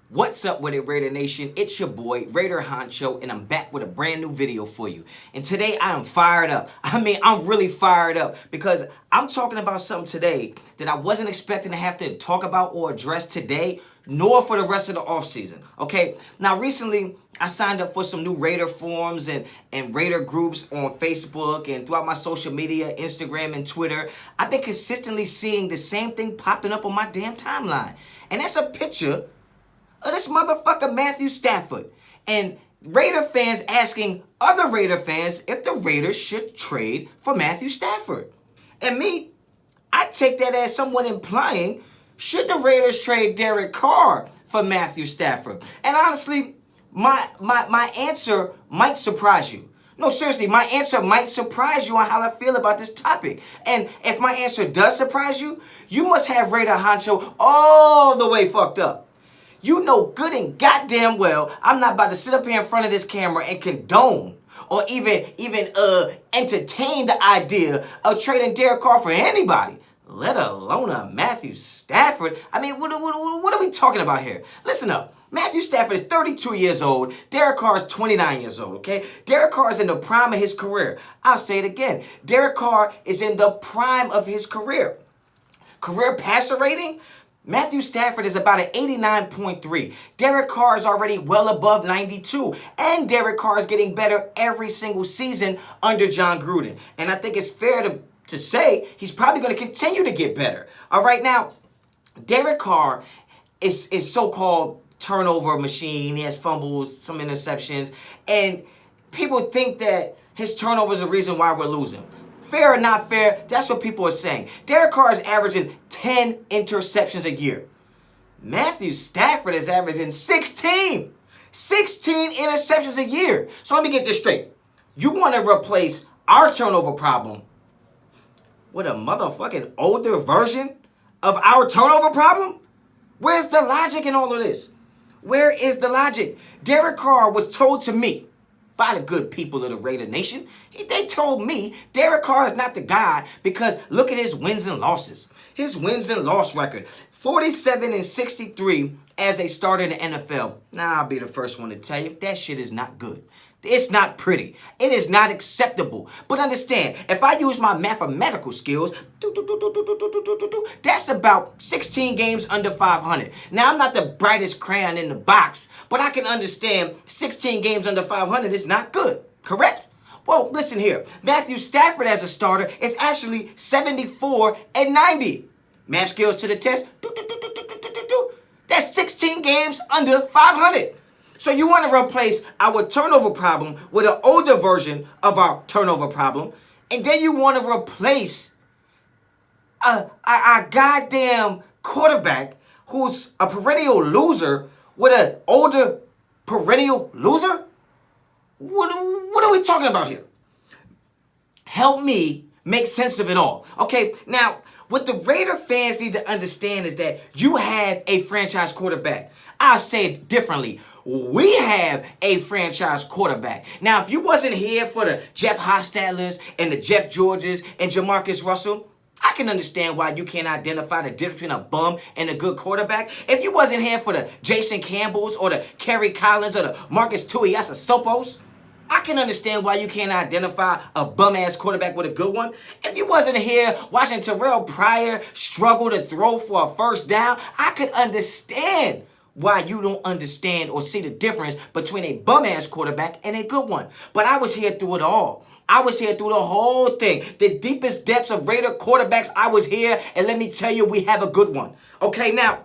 What's up with it, Raider Nation? It's your boy, Raider Honcho, and I'm back with a brand new video for you. And today I am fired up. I'm really fired up because I'm talking about something today that I wasn't expecting to have to talk about or address today, nor for the rest of the offseason. Okay? Now, recently, I signed up for some new Raider forums and Raider groups on Facebook and throughout my social media, Instagram and Twitter. I've been consistently seeing the same thing popping up on my damn timeline. And that's a picture of this motherfucker Matthew Stafford. And Raider fans asking other Raider fans if the Raiders should trade for Matthew Stafford. And me, I take that as someone implying, should the Raiders trade Derek Carr for Matthew Stafford? And honestly, my answer might surprise you. No, seriously, my answer might surprise you on how I feel about this topic. And if my answer does surprise you, you must have Raider Honcho all the way fucked up. You know good and goddamn well I'm not about to sit up here in front of this camera and condone or even entertain the idea of trading Derek Carr for anybody, let alone a Matthew Stafford. I mean, what are we talking about here? Listen up. Matthew Stafford is 32 years old. Derek Carr is 29 years old, okay? Derek Carr is in the prime of his career. I'll say it again. Derek Carr is in the prime of his career. Career passer rating? Matthew Stafford is about an 89.3. Derek Carr is already well above 92. And Derek Carr is getting better every single season under John Gruden. And I think it's fair to say he's probably going to continue to get better. All right, now, Derek Carr is so-called turnover machine. He has fumbles, some interceptions. And people think that his turnover is the reason why we're losing. Fair or not fair, that's what people are saying. Derek Carr is averaging 10 interceptions a year. Matthew Stafford is averaging 16. 16 interceptions a year. So let me get this straight. You want to replace our turnover problem with a motherfucking older version of our turnover problem? Where's the logic in all of this? Where is the logic? Derek Carr was told to me by the good people of the Raider Nation. They told me Derek Carr is not the guy because look at his wins and losses. His wins and loss record, 47-63 as a starter in the NFL. Now, I'll be the first one to tell you that shit is not good. It's not pretty. It is not acceptable. But understand, if I use my mathematical skills, that's about 16 games under 500. Now, I'm not the brightest crayon in the box, but I can understand 16 games under 500 is not good. Correct? Well, listen here. Matthew Stafford as a starter is actually 74-90. Math skills to the test. That's 16 games under 500. So you want to replace our turnover problem with an older version of our turnover problem, and then you want to replace a goddamn quarterback who's a perennial loser with an older perennial loser? What are we talking about here? Help me make sense of it all. Okay, now, what the Raider fans need to understand is that you have a franchise quarterback. I'll say it differently. We have a franchise quarterback. Now, if you wasn't here for the Jeff Hostetler's and the Jeff Georges and Jamarcus Russell, I can understand why you can't identify the difference between a bum and a good quarterback. If you wasn't here for the Jason Campbells or the Kerry Collins or the Marcus Tuiasosopo's, I can understand why you can't identify a bum-ass quarterback with a good one. If you wasn't here watching Terrell Pryor struggle to throw for a first down, I could understand why you don't understand or see the difference between a bum-ass quarterback and a good one. But I was here through it all. I was here through the whole thing. The deepest depths of Raider quarterbacks, I was here, and let me tell you, we have a good one. Okay, now,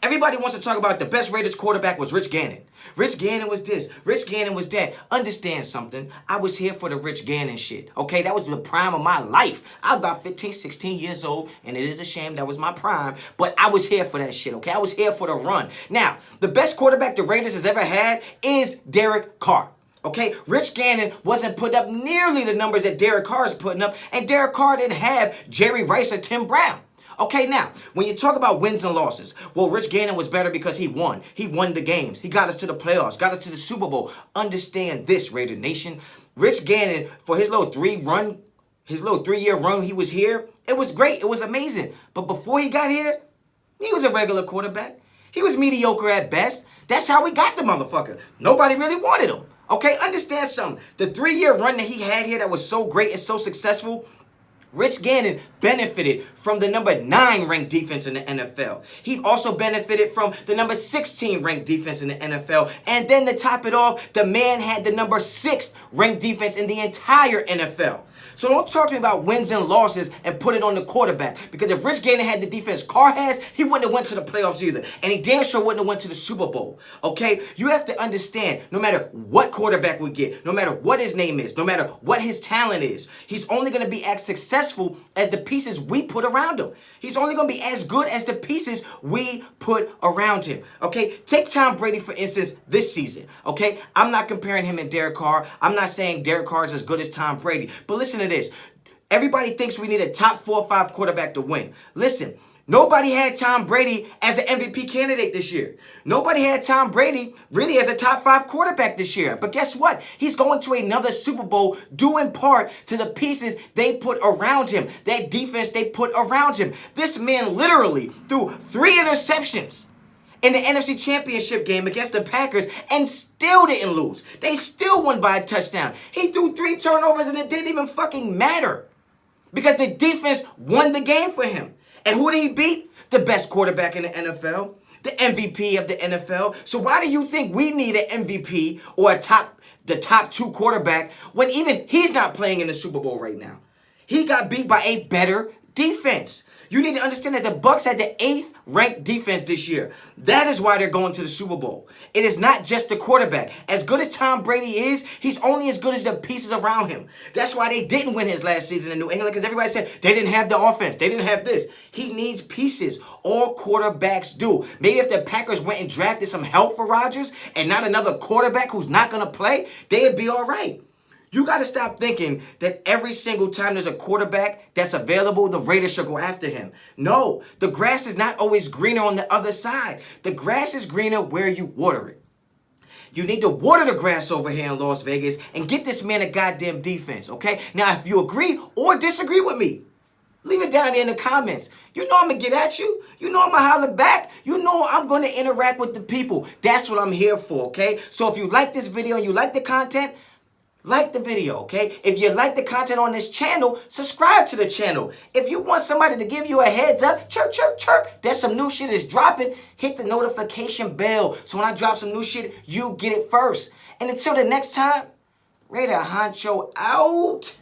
everybody wants to talk about the best Raiders quarterback was Rich Gannon. Rich Gannon was this. Rich Gannon was that. Understand something. I was here for the Rich Gannon shit. Okay, that was the prime of my life. I was about 15, 16 years old, and it is a shame that was my prime, but I was here for that shit, okay? I was here for the run. Now, the best quarterback the Raiders has ever had is Derek Carr. Okay, Rich Gannon wasn't putting up nearly the numbers that Derek Carr is putting up, and Derek Carr didn't have Jerry Rice or Tim Brown. Okay, now, when you talk about wins and losses, well, Rich Gannon was better because he won. He won the games. He got us to the playoffs, got us to the Super Bowl. Understand this, Raider Nation. Rich Gannon, for his little 3-year run he was here, it was great. It was amazing. But before he got here, he was a regular quarterback. He was mediocre at best. That's how we got the motherfucker. Nobody really wanted him. Okay, understand something. The 3-year run that he had here that was so great and so successful, Rich Gannon benefited from the number 9 ranked defense in the NFL. He also benefited from the number 16 ranked defense in the NFL. And then to top it off, the man had the number 6 ranked defense in the entire NFL. So don't talk to me about wins and losses and put it on the quarterback. Because if Rich Gannon had the defense Carr has, he wouldn't have went to the playoffs either. And he damn sure wouldn't have went to the Super Bowl. Okay? You have to understand, no matter what quarterback we get, no matter what his name is, no matter what his talent is, he's only going to be as successful as the pieces we put around him. He's only going to be as good as the pieces we put around him. Okay? Take Tom Brady, for instance, this season. Okay? I'm not comparing him and Derek Carr. I'm not saying Derek Carr is as good as Tom Brady. But listen to this. Everybody thinks we need a top 4 or 5 quarterback to win. Listen, nobody had Tom Brady as an MVP candidate this year. Nobody had Tom Brady really as a top 5 quarterback this year. But guess what? He's going to another Super Bowl due in part to the pieces they put around him, that defense they put around him. This man literally threw 3 interceptions in the NFC Championship game against the Packers and still didn't lose. They still won by a touchdown. He threw 3 turnovers and it didn't even fucking matter because the defense won the game for him. And who did he beat? The best quarterback in the NFL, the MVP of the NFL. So why do you think we need an MVP or the top 2 quarterback when even he's not playing in the Super Bowl right now? He got beat by a better defense. You need to understand that the Bucs had the 8th ranked defense this year. That is why they're going to the Super Bowl. It is not just the quarterback. As good as Tom Brady is, he's only as good as the pieces around him. That's why they didn't win his last season in New England, because everybody said they didn't have the offense. They didn't have this. He needs pieces. All quarterbacks do. Maybe if the Packers went and drafted some help for Rodgers and not another quarterback who's not going to play, they'd be all right. You got to stop thinking that every single time there's a quarterback that's available, the Raiders should go after him. No, the grass is not always greener on the other side. The grass is greener where you water it. You need to water the grass over here in Las Vegas and get this man a goddamn defense, okay? Now, if you agree or disagree with me, leave it down there in the comments. You know I'm going to get at you. You know I'm going to holler back. You know I'm going to interact with the people. That's what I'm here for, okay? So if you like this video and you like the content, like the video, okay? If you like the content on this channel, subscribe to the channel. If you want somebody to give you a heads up, chirp, chirp, chirp, that some new shit is dropping, hit the notification bell. So when I drop some new shit, you get it first. And until the next time, Raider Honcho out.